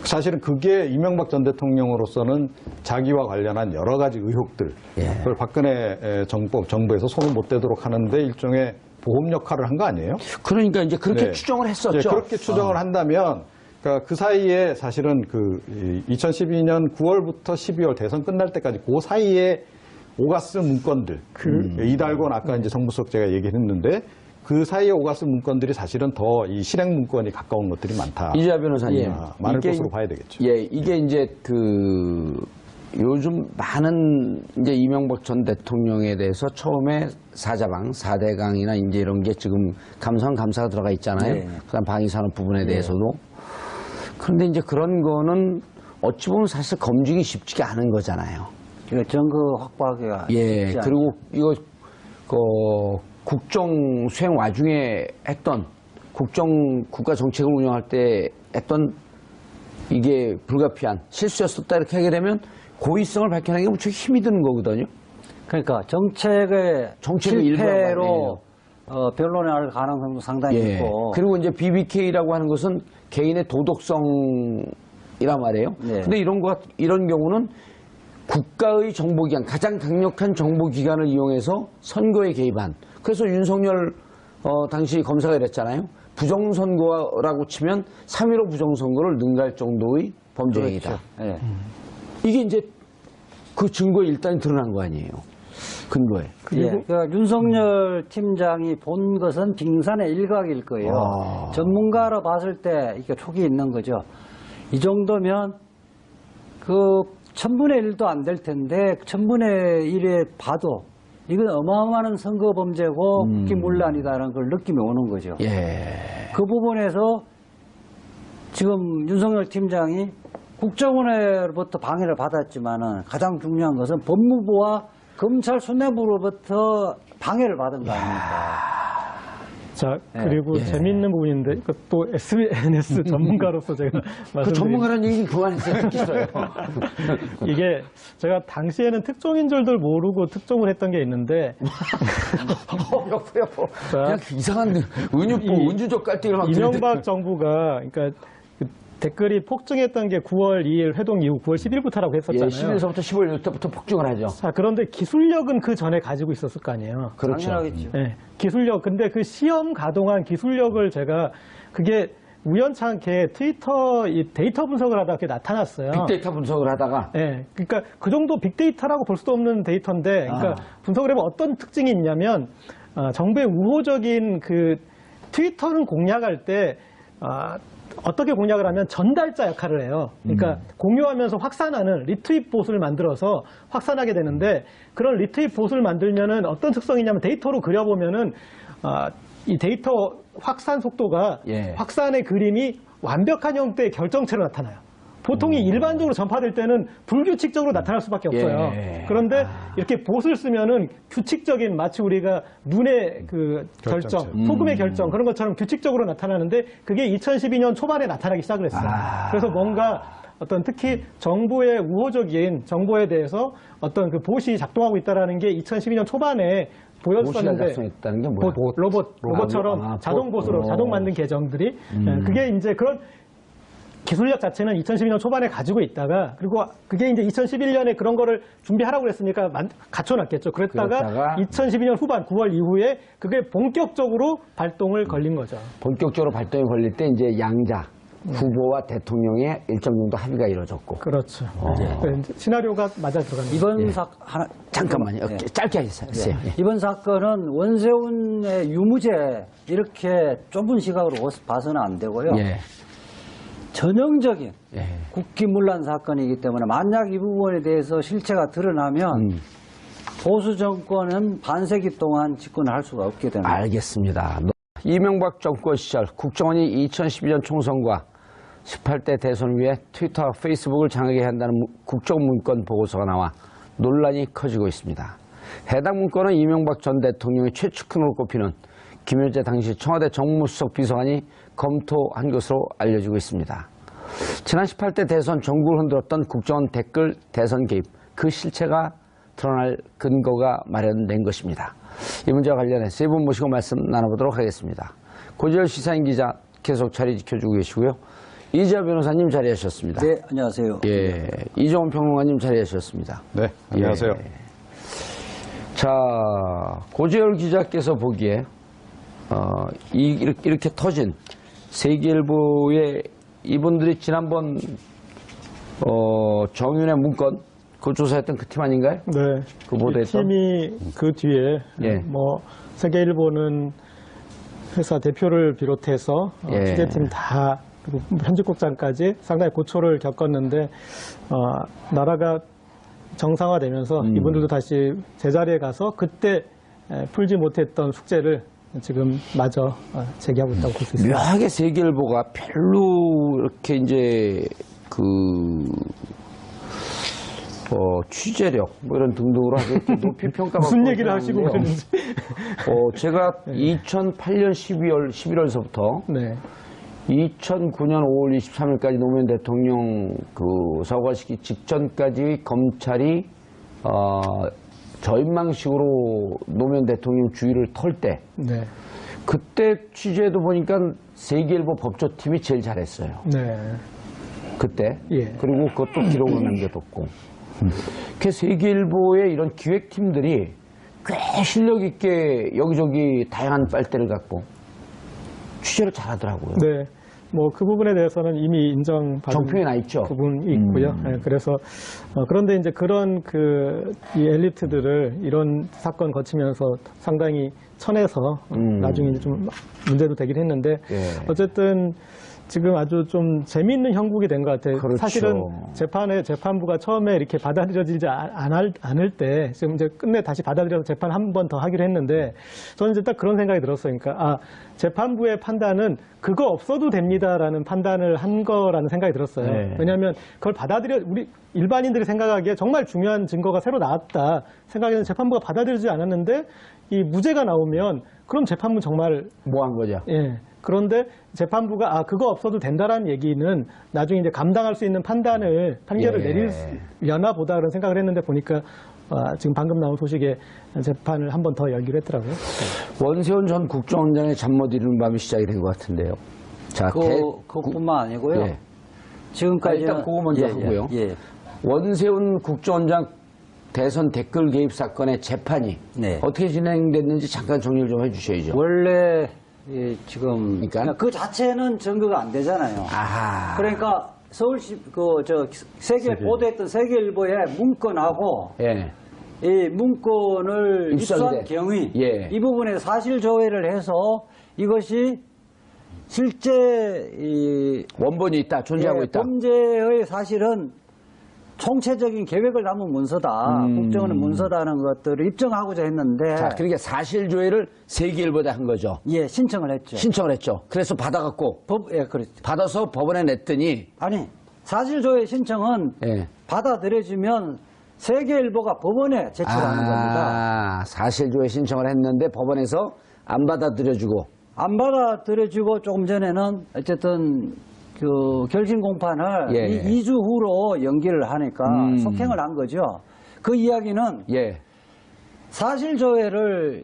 사실은 그게 이명박 전 대통령으로서는 자기와 관련한 여러 가지 의혹들, 그걸 박근혜 정부에서 손을 못 대도록 하는데 일종의 보험 역할을 한 거 아니에요? 그러니까 이제 그렇게 추정을 했었죠. 그렇게 추정을 한다면, 그러니까 그 사이에 사실은 그 2012년 9월부터 12월 대선 끝날 때까지 그 사이에 오가스 문건들, 이달곤 아까 이제 정무수석 제가 얘기했는데. 그 사이에 오가스 문건들이 사실은 더 이 실행 문건이 가까운 것들이 많다. 이재화 변호사님, 많을 것으로 봐야 되겠죠. 이게 이제 요즘 많은 이제 이명박 전 대통령에 대해서 처음에 사자방, 4대강이나 이제 이런 게 지금 감사가 들어가 있잖아요. 그다음 방위산업 부분에 대해서도. 그런데 이제 그런 거는 어찌 보면 사실 검증이 쉽지가 않은 거잖아요. 증거 확보하기가 쉽지 그리고 이거 국정 수행 와중에 했던 국가 정책을 운영할 때 했던 이게 불가피한 실수였었다 이렇게 하게 되면 고의성을 밝혀내는 게 무척 힘이 드는 거거든요. 그러니까 정책의 실패로 변론에 할 가능성도 상당히 있고. 그리고 이제 BBK라고 하는 것은 개인의 도덕성이란 말이에요. 근데 이런 경우는 국가의 정보기관, 가장 강력한 정보기관을 이용해서 선거에 개입한. 그래서 윤석열 당시 검사가 이랬잖아요. 부정선거라고 치면 3.15 부정선거를 능가할 정도의 범죄 행위다. 그렇죠. 이게 이제 그 증거에 일단이 드러난 거 아니에요. 근거에. 그러니까 윤석열 팀장이 본 것은 빙산의 일각일 거예요. 전문가로 봤을 때 이게 촉이 있는 거죠. 이 정도면 그 1000분의 1도 안 될 텐데 1000분의 1에 봐도 이건 어마어마한 선거 범죄고 국기문란이다라는 걸 느낌이 오는 거죠. 그 부분에서 지금 윤석열 팀장이 국정원으로부터 방해를 받았지만은 가장 중요한 것은 법무부와 검찰 수뇌부로부터 방해를 받은 거 아닙니까? 자, 그리고 재미있는 부분인데, 또 SNS 전문가로서 제가 그 전문가라는 얘기 그만했어요. 듣겠어요. 이게 제가 당시에는 특종인줄들 모르고 특종을 했던 게 있는데, 그냥 이상한 은유적 깔때기를 막 이명박 정부가, 그러니까 댓글이 폭증했던 게 9월 2일 회동 이후 9월 10일부터라고 했었잖아요. 10일서부터 15일 때부터 폭증을 하죠. 자, 그런데 기술력은 그 전에 가지고 있었을 거 아니에요. 그렇죠. 당연하겠죠. 기술력. 근데 그 시험 가동한 기술력을 제가 그게 우연찮게 트위터 이 데이터 분석을 하다가 그게 나타났어요. 빅데이터 분석을 하다가. 그러니까 그 정도 빅데이터라고 볼 수도 없는 데이터인데, 그러니까 분석을 해보면 어떤 특징이 있냐면 정부의 우호적인 그 트위터는 공략할 때 어떻게 공략을 하면 전달자 역할을 해요. 그러니까 공유하면서 확산하는 리트윗 봇을 만들어서 확산하게 되는데 그런 리트윗 봇을 만들면은 어떤 특성이냐면 데이터로 그려보면은 이 데이터 확산 속도가 확산의 그림이 완벽한 형태의 결정체로 나타나요. 보통이 일반적으로 전파될 때는 불규칙적으로 나타날 수밖에 없어요. 그런데 이렇게 봇을 쓰면은 규칙적인 마치 우리가 눈의 그 결정, 소금의 결정 그런 것처럼 규칙적으로 나타나는데 그게 2012년 초반에 나타나기 시작을 했어요. 그래서 뭔가 어떤 특히 정부의 우호적인 정보에 대해서 어떤 그 봇이 작동하고 있다라는 게 2012년 초반에 보였었는데 작성했다는 게 뭐야? 로봇처럼 자동 봇으로 자동 만든 계정들이 그게 이제 그런 기술력 자체는 2012년 초반에 가지고 있다가 그리고 그게 이제 2011년에 그런 거를 준비하라고 그랬으니까 갖춰놨겠죠. 그랬다가 2012년 후반 9월 이후에 그게 본격적으로 발동을 걸린 거죠. 본격적으로 발동이 걸릴 때 이제 양자 후보와 대통령의 일정 정도 합의가 이루어졌고. 그렇죠. 이제 시나리오가 맞아 들어갑니다. 이번 잠깐만요. 짧게 하겠어요. 이번 사건은 원세훈의 유무죄 이렇게 좁은 시각으로 봐서는 안 되고요. 전형적인 국기문란 사건이기 때문에 만약 이 부분에 대해서 실체가 드러나면 보수 정권은 반세기 동안 집권을 할 수가 없게 됩니다. 알겠습니다. 이명박 정권 시절 국정원이 2012년 총선과 18대 대선을 위해 트위터와 페이스북을 장악해야 한다는 국정문건 보고서가 나와 논란이 커지고 있습니다. 해당 문건은 이명박 전 대통령의 최측근으로 꼽히는 김여재 당시 청와대 정무수석 비서관이 검토한 것으로 알려지고 있습니다. 지난 18대 대선 전국을 흔들었던 국정원 댓글 대선 개입, 그 실체가 드러날 근거가 마련된 것입니다. 이 문제와 관련해 세 분 모시고 말씀 나눠보도록 하겠습니다. 고재열 시사인 기자 계속 자리 지켜주고 계시고요. 이재하 변호사님 자리하셨습니다. 네, 안녕하세요. 이종훈 평론가님 자리하셨습니다. 네, 안녕하세요. 자, 고재열 기자께서 보기에 이렇게 터진 세계일보의 이분들이 지난번 정윤의 문건 그 조사했던 그 팀 아닌가요? 네. 그 보도했던 팀이 그 뒤에 뭐 세계일보는 회사 대표를 비롯해서 취재팀 다 그리고 편집국장까지 상당히 고초를 겪었는데 나라가 정상화되면서 이분들도 다시 제자리에 가서 그때 풀지 못했던 숙제를 지금 마저 제기하고 있다고 볼 수 있습니다. 묘하게 세계일보가 별로 이렇게 이제 취재력 뭐 이런 등등으로 아주 이렇게 높이 평가받고 무슨 얘기를 하시고 그러는지. 제가 2008년 11월서부터 2009년 5월 23일까지 노무현 대통령 사과시키기 직전까지 검찰이 저인망식으로 노무현 대통령 주위를 털 때 그때 취재도 보니까 세계일보 법조팀이 제일 잘했어요. 그때. 그리고 그것도 기록으로 남겨뒀고. 그 세계일보의 이런 기획팀들이 꽤 실력 있게 여기저기 다양한 빨대를 갖고 취재를 잘하더라고요. 뭐 그 부분에 대해서는 이미 인정받은 정표에 나 있죠. 부분이 있고요. 그래서 그런데 이제 그런 이 엘리트들을 이런 사건 거치면서 상당히 쳐내서 나중에 이제 좀 문제도 되긴 했는데 어쨌든 지금 아주 좀 재미있는 형국이 된 것 같아요. 사실은 재판부가 처음에 이렇게 받아들여지지 않을 때 지금 이제 끝내 다시 받아들여서 재판 한 번 더 하기로 했는데 저는 이제 딱 그런 생각이 들었어요. 그러니까 재판부의 판단은 그거 없어도 됩니다라는 판단을 한 거라는 생각이 들었어요. 왜냐하면 그걸 우리 일반인들이 생각하기에 정말 중요한 증거가 새로 나왔다 생각에는 재판부가 받아들이지 않았는데 이 무죄가 나오면 그럼 재판부 정말 뭐 한 거죠? 그런데 재판부가 그거 없어도 된다라는 얘기는 나중에 이제 감당할 수 있는 판결을 내리려나 보다 그런 생각을 했는데 보니까 지금 방금 나온 소식에 재판을 한 번 더 열기로 했더라고요. 원세훈 전 국정원장의 잠 못 이루는 밤이 시작이 된 것 같은데요. 자, 그것뿐만 아니고요. 지금까지 일단 그거 먼저 하고요. 원세훈 국정원장 대선 댓글 개입 사건의 재판이 어떻게 진행됐는지 잠깐 정리를 좀 해주셔야죠. 원래 지금 그 자체는 증거가 안 되잖아요. 그러니까 서울시 보도했던 세계일보의 문건하고 이 문건을 입수한 경위 이 부분에 사실 조회를 해서 이것이 실제 원본이 있다, 존재하고 있다. 범죄의 사실은 총체적인 계획을 담은 문서다. 국정원의 문서다는 것들을 입증하고자 했는데. 자, 그러니까 사실 조회를 세계일보다 한 거죠. 신청을 했죠. 신청을 했죠. 그래서 받아갖고. 그렇죠. 받아서 법원에 냈더니. 아니, 사실조회 신청은 예. 받아들여지면 세계일보가 법원에 제출하는 겁니다. 사실조회 신청을 했는데 법원에서 안 받아들여주고. 안 받아들여지고 조금 전에는 어쨌든 그 결심 공판을 예. 2주 후로 연기를 하니까 속행을 한 거죠. 그 이야기는 예. 사실조회를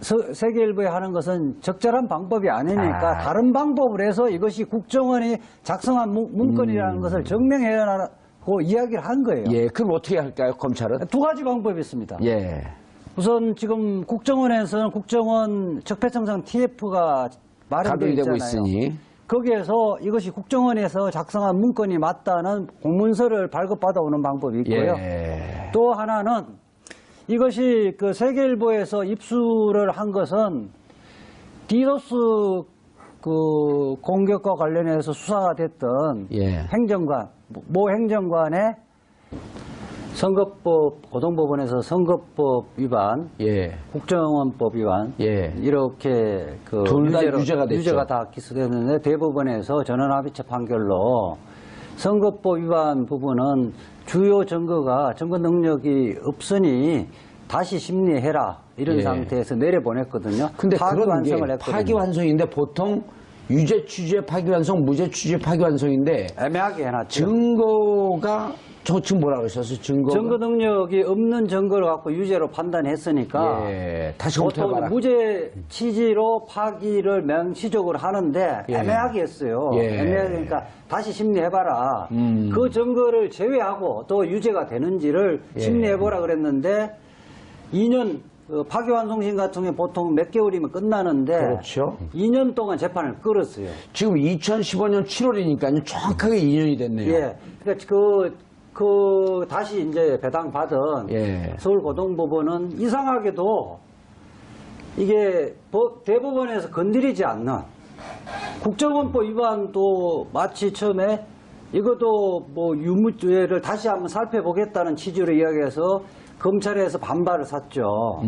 세계일보에 하는 것은 적절한 방법이 아니니까 다른 방법을 해서 이것이 국정원이 작성한 문건이라는 것을 증명해라고 이야기를 한 거예요. 예. 그럼 어떻게 할까요, 검찰은? 두 가지 방법이 있습니다. 예. 우선 지금 국정원에서는 국정원 적폐청산 TF가 마련되어 가동되고 있잖아요. 있으니. 거기에서 이것이 국정원에서 작성한 문건이 맞다는 공문서를 발급받아 오는 방법이 있고요. 예. 또 하나는 이것이 그 세계일보에서 입수를 한 것은 디도스 그 공격과 관련해서 수사가 됐던 예. 행정관, 모 행정관의 선거법, 고등법원에서 선거법 위반, 예. 국정원법 위반, 예. 이렇게 그 둘다 유죄가 됐죠. 유죄가 다 기소됐는데 대법원에서 전원합의체 판결로 선거법 위반 부분은 주요 증거 능력이 없으니 다시 심리해라 이런 예. 상태에서 내려보냈거든요. 근데 그런 게 파기환송을 했거든요. 파기환송인데 보통 유죄 취재 파기환송, 무죄 취재 파기환송인데 애매하게 해놨죠. 증거가 저 지금 뭐라 그러셨어요? 증거 능력이 없는 증거를 갖고 유죄로 판단했으니까 예. 다시 보통 검토해봐라. 무죄 취지로 파기를 명시적으로 하는데 예. 애매하게 했어요. 예. 애매하게 그러니까 다시 심리해봐라. 그 증거를 제외하고 또 유죄가 되는지를 예. 심리해보라 그랬는데 2년 파기환송심 같은 경우 보통 몇 개월이면 끝나는데 그렇죠. 2년 동안 재판을 끌었어요. 지금 2015년 7월이니까요. 정확하게 2년이 됐네요. 예. 그러니까 다시 이제 배당받은 예. 서울고등법원은 이상하게도 이게 대법원에서 건드리지 않는 국정원법 위반도 마치 처음에 이것도 뭐 유무죄를 다시 한번 살펴보겠다는 취지로 이야기해서 검찰에서 반발을 샀죠.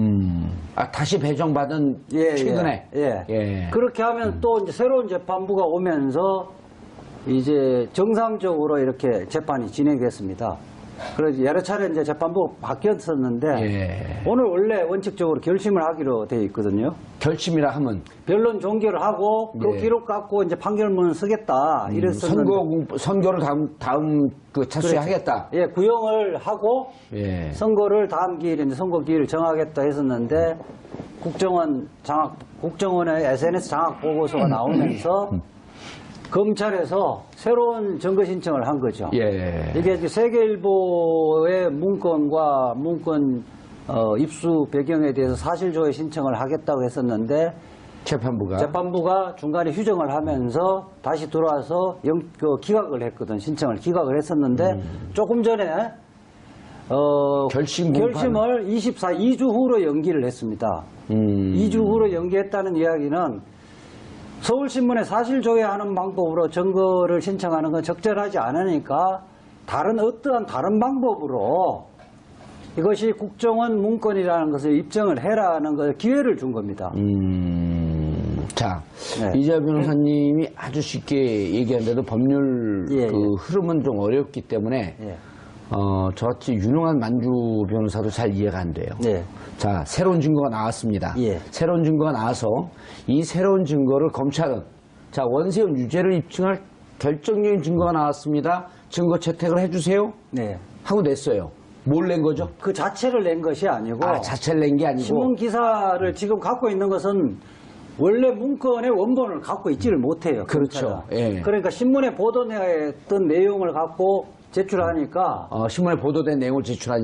다시 배정받은 최근에. 예. 그렇게 하면 또 이제 새로운 재판부가 오면서 이제 정상적으로 이렇게 재판이 진행됐습니다. 그래서 여러 차례 이제 재판부가 바뀌었었는데 예. 오늘 원래 원칙적으로 결심을 하기로 되어 있거든요. 결심이라 하면 변론 종결을 하고 그 예. 기록 갖고 이제 판결문을 쓰겠다 이랬었는데 선거를 다음 그 차수에 하겠다. 예, 구형을 하고 예. 선거를 다음 기일에 이제 선거 기일을 정하겠다 했었는데 국정원의 SNS 장악 보고서가 나오면서 검찰에서 새로운 증거 신청을 한 거죠. 예. 이게 이제 세계일보의 문건과 문건 입수 배경에 대해서 사실조회 신청을 하겠다고 했었는데 재판부가 중간에 휴정을 하면서 다시 들어와서 기각을 했거든. 신청을 기각을 했었는데 조금 전에 결심을 2주 후로 연기를 했습니다. 2주 후로 연기했다는 이야기는 서울신문에 사실조회하는 방법으로 증거를 신청하는 건 적절하지 않으니까 어떠한 다른 방법으로 이것이 국정원 문건이라는 것을 입증을 해라는 걸 기회를 준 겁니다. 자, 네. 이재화 변호사님이 아주 쉽게 얘기하는데도 법률 흐름은 좀 어렵기 때문에 저같이 유능한 만주 변호사도 잘 이해가 안 돼요. 네. 자, 새로운 증거가 나왔습니다. 예. 새로운 증거가 나와서 이 새로운 증거를 검찰은 자, 원세훈 유죄를 입증할 결정적인 증거가 나왔습니다. 증거 채택을 해주세요. 네. 하고 냈어요. 뭘 낸 거죠? 그 자체를 낸 것이 아니고 자체를 낸 게 아니고 신문 기사를 지금 갖고 있는 것은 원래 문건의 원본을 갖고 있지를 못해요. 그렇죠. 예. 그러니까 신문에 보도했던 내용을 갖고 제출하니까 신문에 보도된 내용을 제출하니까